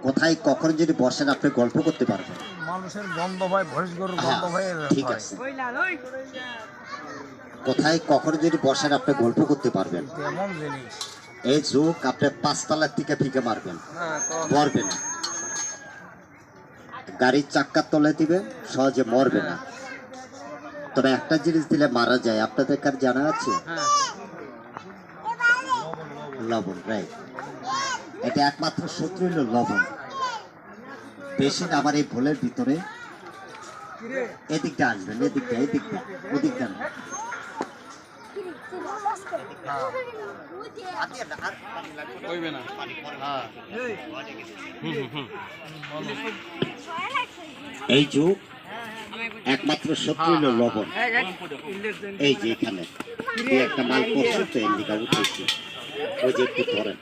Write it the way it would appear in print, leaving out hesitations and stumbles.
কোথায় কখন যদি বসেন আপনি গল্প করতে পারবেন। মানুষের গন্ধ ভাই ভয়েস গরুর গন্ধ ভাই ঠিক আছে। কোথায় কখন যদি বসেন আপনি গল্প করতে পারবেন। এমন জিনিস এই যোগ আপনি 5 তলার থেকে ফিকে মারবেন, মরবে না। গাড়ির চাক্কার তলে দিবে, সহজে মরবে না। তবে একটা জিনিস দিলে মারা যায়, আপনাদের কার জানা আছে? লবণ, রাইট। এটা একমাত্র শত্রু হলো লবণ। বেশি না আমার এই ভুলের ভিতরে। এদিকটা আসবেন, এদিকটা, এদিকটা, ওদিকটা না। এই যুগ একমাত্র শত্রু হলো লবণ। এই যে এখানে একটা মাল পড়ছে তো এর দিকে উঠেছি, ওই যে একটু ধরেন।